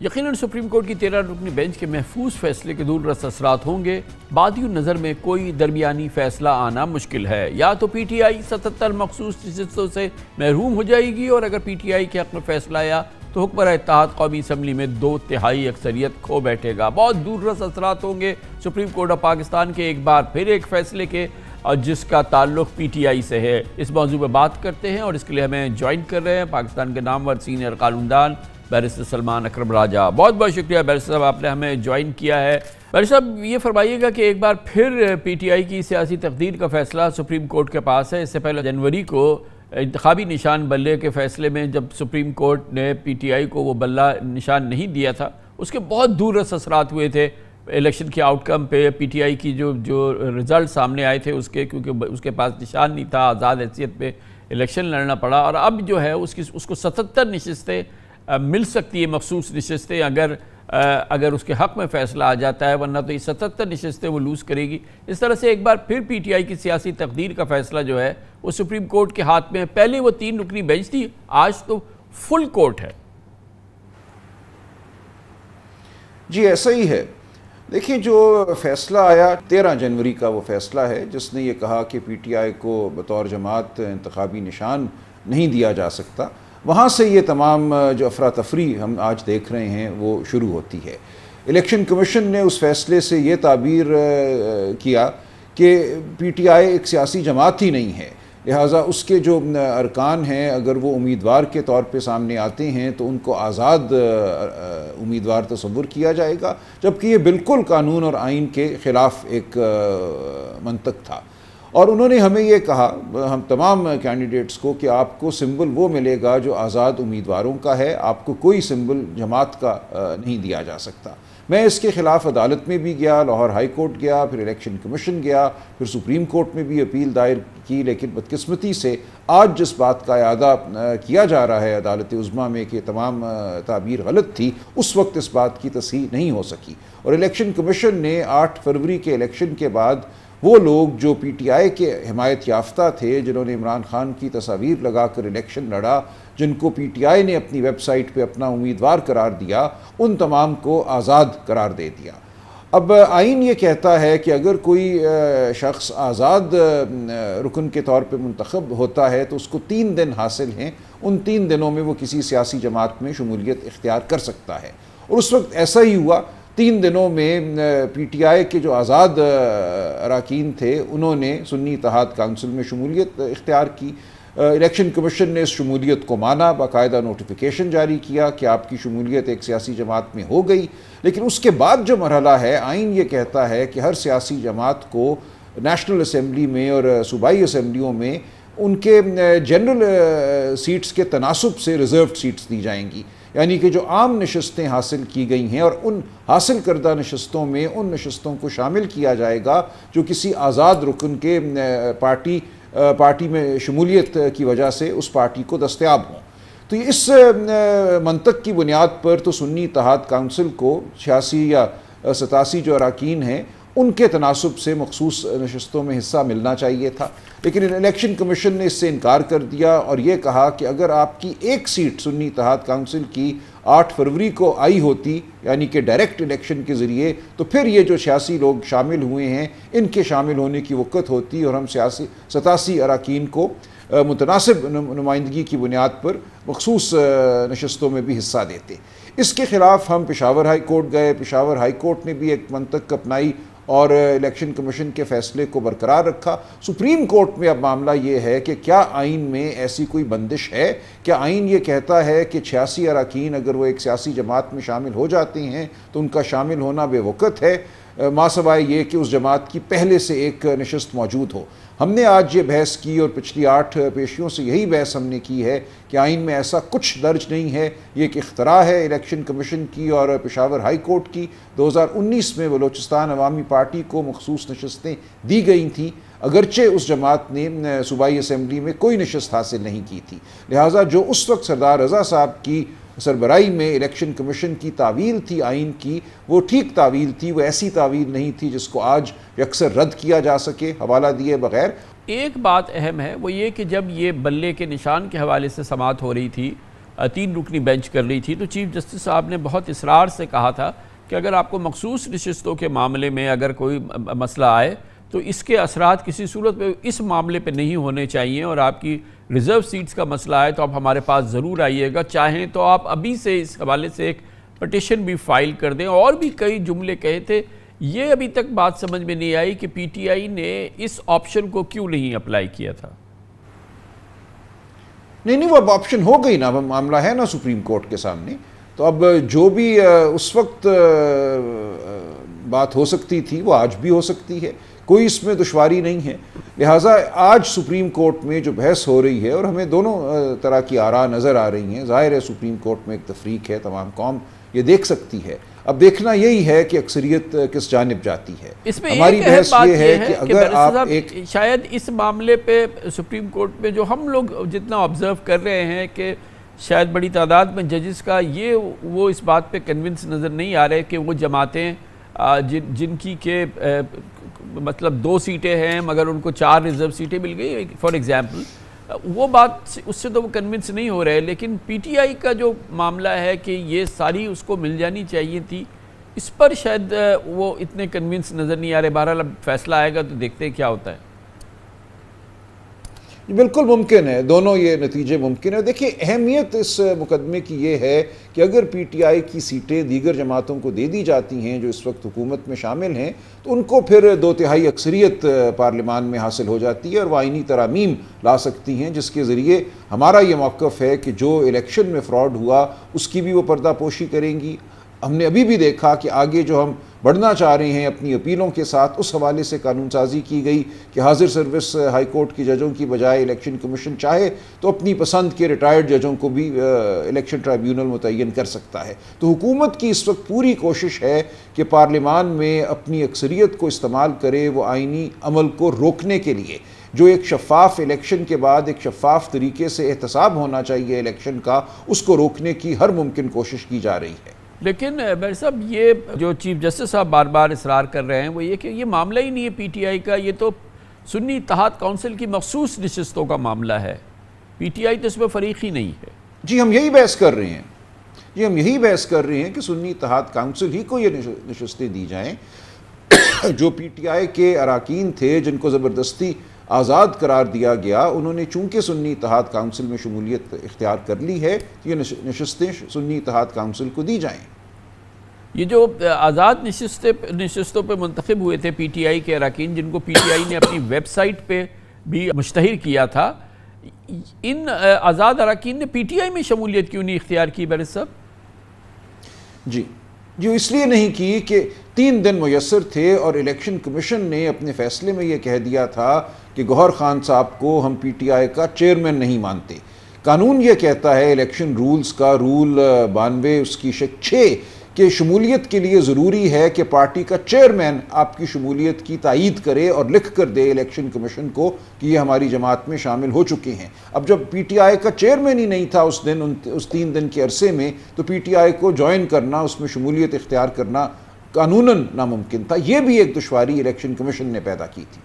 یقیناً supreme court کی 13 رکنی بینچ کے محفوظ فیصلے کے دور رس اثرات ہوں گے۔ بادیوں نظر میں کوئی درمیانی فیصلہ آنا مشکل ہے۔ یا تو پی ٹی آئی 77 مخصوص نشستوں سے محروم ہو جائے گی، اور اگر پی ٹی آئی کے حق میں فیصلہ آیا تو حکمراں اتحاد قومی اسمبلی میں 2/3 اکثریت کھو بیٹھے گا۔ بہت دور رس اثرات ہوں گے سپریم کورٹ آف پاکستان کے ایک بار پھر ایک فیصلے کے، جس کا تعلق پی ٹی آئی سے ہے۔ اس موضوع پر بات کرتے ہیں، اور اس کے لیے ہمیں جوائن کر رہے ہیں پاکستان کے نامور سینئر قانوندان بیرسٹر سلمان اکرم راجہ۔ بہت بہت شکریہ بیرسٹر صاحب، آپ نے ہمیں جوائن کیا ہے۔ بیرسٹر صاحب، یہ فرمائیے گا کہ ایک بار پھر پی ٹی آئی کی سیاسی تقدیر کا فیصلہ سپریم کورٹ کے پاس ہے۔ اس سے پہلے جنوری کو انتخابی نشان بلے کے فیصلے میں جب سپریم کورٹ نے پی ٹی آئی کو وہ بلہ نشان نہیں دیا تھا، اس کے بہت دور رس اثرات ہوئے تھے الیکشن کے آؤٹ کم پہ۔ پی ٹی آئی کی جو رزلٹ سامنے آئے تھے اس کے، کیونکہ اس کے پاس نشان نہیں تھا، آزاد حیثیت پہ الیکشن لڑنا پڑا، اور اب جو ہے اس کو 77 نشستیں مل سکتی ہے، مخصوص نشستیں، اگر اس کے حق میں فیصلہ آ جاتا ہے، ورنہ تو یہ 77 نشستیں وہ لوز کرے گی۔ اس طرح سے ایک بار پھر پی ٹی آئی کی سیاسی تقدیر کا فیصلہ جو ہے وہ سپریم کورٹ کے ہاتھ میں ہے۔ پہلے وہ 3 رکنی بینچ تھی، آج تو فل کورٹ ہے۔ جی ایسا ہی ہے۔ دیکھیں، جو فیصلہ آیا 13 جنوری کا وہ فیصلہ ہے جس نے یہ کہا کہ پی ٹی آئی کو بطور جماعت انتخابی نشان نہیں دیا جا سکتا، وہاں سے یہ تمام جو افراتفری ہم آج دیکھ رہے ہیں وہ شروع ہوتی ہے۔ الیکشن کمیشن نے اس فیصلے سے یہ تعبیر کیا کہ پی ٹی آئی ایک سیاسی جماعت ہی نہیں ہے، لہٰذا اس کے جو ارکان ہیں اگر وہ امیدوار کے طور پہ سامنے آتے ہیں تو ان کو آزاد امیدوار تصور کیا جائے گا، جبکہ یہ بالکل قانون اور آئین کے خلاف ایک منطق تھا۔ اور انہوں نے ہمیں یہ کہا، ہم تمام کینڈیڈیٹس کو، کہ آپ کو سمبل وہ ملے گا جو آزاد امیدواروں کا ہے، آپ کو کوئی سمبل جماعت کا نہیں دیا جا سکتا۔ میں اس کے خلاف عدالت میں بھی گیا، لاہور ہائی کورٹ گیا، پھر الیکشن کمیشن گیا، پھر سپریم کورٹ میں بھی اپیل دائر کی، لیکن بدقسمتی سے آج جس بات کا اعادہ کیا جا رہا ہے عدالت عظمیٰ میں کہ تمام تعبیر غلط تھی، اس وقت اس بات کی تصحیح نہیں ہو سکی۔ اور الیکشن کمیشن نے 8 فروری کے الیکشن کے بعد وہ لوگ جو پی ٹی آئی کے حمایت یافتہ تھے، جنہوں نے عمران خان کی تصاویر لگا کر الیکشن لڑا، جن کو پی ٹی آئی نے اپنی ویب سائٹ پہ اپنا امیدوار قرار دیا، ان تمام کو آزاد قرار دے دیا۔ اب آئین یہ کہتا ہے کہ اگر کوئی شخص آزاد رکن کے طور پہ منتخب ہوتا ہے تو اس کو 3 دن حاصل ہیں، ان 3 دنوں میں وہ کسی سیاسی جماعت میں شمولیت اختیار کر سکتا ہے۔ اور اس وقت ایسا ہی ہوا، 3 دنوں میں پی ٹی آئی کے جو آزاد اراکین تھے انہوں نے سنی اتحاد کونسل میں شمولیت اختیار کی۔ الیکشن کمیشن نے اس شمولیت کو مانا، باقاعدہ نوٹیفیکیشن جاری کیا کہ آپ کی شمولیت ایک سیاسی جماعت میں ہو گئی۔ لیکن اس کے بعد جو مرحلہ ہے، آئین یہ کہتا ہے کہ ہر سیاسی جماعت کو نیشنل اسمبلی میں اور صوبائی اسمبلیوں میں ان کے جنرل سیٹس کے تناسب سے ریزروڈ سیٹس دی جائیں گی، یعنی کہ جو عام نشستیں حاصل کی گئی ہیں، اور ان حاصل کردہ نشستوں میں ان نشستوں کو شامل کیا جائے گا جو کسی آزاد رکن کے پارٹی میں شمولیت کی وجہ سے اس پارٹی کو دستیاب ہوں۔ تو اس منطق کی بنیاد پر تو سنی اتحاد کونسل کو 86 یا 87 جو اراکین ہیں ان کے تناسب سے مخصوص نشستوں میں حصہ ملنا چاہیے تھا، لیکن الیکشن کمیشن نے اس سے انکار کر دیا اور یہ کہا کہ اگر آپ کی ایک سیٹ سنی اتحاد کونسل کی 8 فروری کو آئی ہوتی، یعنی کہ ڈائریکٹ الیکشن کے ذریعے، تو پھر یہ جو 86 لوگ شامل ہوئے ہیں ان کے شامل ہونے کی وقت ہوتی اور ہم 87 اراکین کو متناسب نمائندگی کی بنیاد پر مخصوص نشستوں میں بھی حصہ دیتے۔ اس کے خلاف ہم پشاور ہائی کورٹ گئے، پشاور ہائی کورٹ نے بھی ایک منطق اپنائی اور الیکشن کمیشن کے فیصلے کو برقرار رکھا۔ سپریم کورٹ میں اب معاملہ یہ ہے کہ کیا آئین میں ایسی کوئی بندش ہے؟ کیا آئین یہ کہتا ہے کہ 86 اراکین اگر وہ ایک سیاسی جماعت میں شامل ہو جاتے ہیں تو ان کا شامل ہونا بے وقت ہے، ما سوائے یہ کہ اس جماعت کی پہلے سے ایک نشست موجود ہو؟ ہم نے آج یہ بحث کی اور پچھلی 8 پیشیوں سے یہی بحث ہم نے کی ہے کہ آئین میں ایسا کچھ درج نہیں ہے، یہ ایک اختراع ہے الیکشن کمیشن کی اور پشاور ہائی کورٹ کی۔ 2019 میں بلوچستان عوامی پارٹی کو مخصوص نشستیں دی گئی تھیں، اگرچہ اس جماعت نے صوبائی اسمبلی میں کوئی نشست حاصل نہیں کی تھی۔ لہٰذا جو اس وقت سردار رضا صاحب کی سربراہی میں الیکشن کمیشن کی تعویل تھی آئین کی، وہ ٹھیک تعویل تھی، وہ ایسی تعویل نہیں تھی جس کو آج یکسر رد کیا جا سکے حوالہ دیے بغیر۔ ایک بات اہم ہے، وہ یہ کہ جب یہ بلے کے نشان کے حوالے سے سماعت ہو رہی تھی 3 رکنی بینچ کر رہی تھی، تو چیف جسٹس صاحب نے بہت اصرار سے کہا تھا کہ اگر آپ کو مخصوص نشستوں کے معاملے میں اگر کوئی مسئلہ آئے تو اس کے اثرات کسی صورت پہ اس معاملے پہ نہیں ہونے چاہیے، اور آپ کی ریزرو سیٹس کا مسئلہ آئے تو آپ ہمارے پاس ضرور آئیے گا، چاہیں تو آپ ابھی سے اس حوالے سے ایک پٹیشن بھی فائل کر دیں، اور بھی کئی جملے کہے تھے۔ یہ ابھی تک بات سمجھ میں نہیں آئی کہ پی ٹی آئی نے اس آپشن کو کیوں نہیں اپلائی کیا تھا۔ نہیں وہ اب آپشن ہو گئی نا، اب معاملہ ہے نا سپریم کورٹ کے سامنے، تو اب جو بھی اس وقت بات ہو سکتی تھی وہ آج بھی ہو سکتی ہے، کوئی اس میں دشواری نہیں ہے۔ لہٰذا آج سپریم کورٹ میں جو بحث ہو رہی ہے، اور ہمیں دونوں طرح کی آراء نظر آ رہی ہیں، ظاہر ہے سپریم کورٹ میں ایک تفریق ہے، تمام قوم یہ دیکھ سکتی ہے، اب دیکھنا یہی ہے کہ اکثریت کس جانب جاتی ہے۔ اس میں ہماری بحث یہ ہے کہ اگر آپ ایک شاید اس معاملے پہ سپریم کورٹ میں جو ہم لوگ جتنا آبزرو کر رہے ہیں کہ شاید بڑی تعداد میں ججز کا وہ اس بات پہ کنونس نظر نہیں آ رہے کہ وہ جماعتیں جن کی کہ مطلب 2 سیٹیں ہیں مگر ان کو 4 ریزرو سیٹیں مل گئی فار ایگزامپل، وہ بات اس سے تو وہ کنونس نہیں ہو رہے، لیکن پی ٹی آئی کا جو معاملہ ہے کہ یہ ساری اس کو مل جانی چاہیے تھی، اس پر شاید وہ اتنے کنونس نظر نہیں آ رہے۔ بہرحال اب فیصلہ آئے گا تو دیکھتے ہیں کیا ہوتا ہے۔ بالکل ممکن ہے، دونوں یہ نتیجے ممکن ہے۔ دیکھیں اہمیت اس مقدمے کی یہ ہے کہ اگر پی ٹی آئی کی سیٹیں دیگر جماعتوں کو دے دی جاتی ہیں جو اس وقت حکومت میں شامل ہیں، تو ان کو پھر 2/3 اکثریت پارلیمان میں حاصل ہو جاتی ہے اور وہ آئینی ترامیم لا سکتی ہیں، جس کے ذریعے ہمارا یہ موقف ہے کہ جو الیکشن میں فراڈ ہوا اس کی بھی وہ پردہ پوشی کریں گی۔ ہم نے ابھی بھی دیکھا کہ آگے جو ہم بڑھنا چاہ رہے ہیں اپنی اپیلوں کے ساتھ، اس حوالے سے قانون سازی کی گئی کہ حاضر سروس ہائی کورٹ کی ججوں کی بجائے الیکشن کمیشن چاہے تو اپنی پسند کے ریٹائرڈ ججوں کو بھی الیکشن ٹرائیبیونل متعین کر سکتا ہے۔ تو حکومت کی اس وقت پوری کوشش ہے کہ پارلیمان میں اپنی اکثریت کو استعمال کرے وہ آئینی عمل کو روکنے کے لیے، جو ایک شفاف الیکشن کے بعد ایک شفاف طریقے سے احتساب ہونا چاہیے الیکشن کا، اس کو روکنے کی ہر ممکن کوشش کی جا رہی ہے۔ لیکن بیر صاحب یہ جو چیف جسٹس صاحب بار بار اصرار کر رہے ہیں وہ یہ کہ یہ معاملہ ہی نہیں ہے پی ٹی آئی کا، یہ تو سنی اتحاد کونسل کی مخصوص نشستوں کا معاملہ ہے، پی ٹی آئی تو اس میں فریق ہی نہیں ہے۔ جی ہم یہی بحث کر رہے ہیں، ہم یہی بحث کر رہے ہیں کہ سنی اتحاد کونسل ہی کو یہ نشستیں دی جائیں۔ جو پی ٹی آئی کے اراکین تھے جن کو زبردستی آزاد قرار دیا گیا، انہوں نے چونکہ سنی اتحاد کونسل میں شمولیت اختیار کر لی ہے، یہ نشستیں سنی اتحاد کونسل کو دی جائیں۔ یہ جو آزاد نشستوں پہ منتخب ہوئے تھے پی ٹی آئی کے اراکین، جن کو پی ٹی آئی نے اپنی ویب سائٹ پہ بھی مشتہر کیا تھا، ان آزاد اراکین نے پی ٹی آئی میں شمولیت کیوں نہیں اختیار کی بیر صاحب؟ جی اس لیے نہیں کی کہ 3 دن میسر تھے اور الیکشن کمیشن نے اپنے فیصلے میں یہ کہہ دیا تھا کہ گوہر خان صاحب کو ہم پی ٹی آئی کا چیئرمین نہیں مانتے۔ قانون یہ کہتا ہے الیکشن رولز کا رول 92 اس کی شق 6 کہ شمولیت کے لیے ضروری ہے کہ پارٹی کا چیئرمین آپ کی شمولیت کی تائید کرے اور لکھ کر دے الیکشن کمیشن کو کہ یہ ہماری جماعت میں شامل ہو چکے ہیں۔ اب جب پی ٹی آئی کا چیئرمین ہی نہیں تھا اس 3 دن کے عرصے میں، تو پی ٹی آئی کو جوائن کرنا، اس میں شمولیت اختیار کرنا قانوناً ناممکن تھا۔ یہ بھی ایک دشواری الیکشن کمیشن نے پیدا کی تھی۔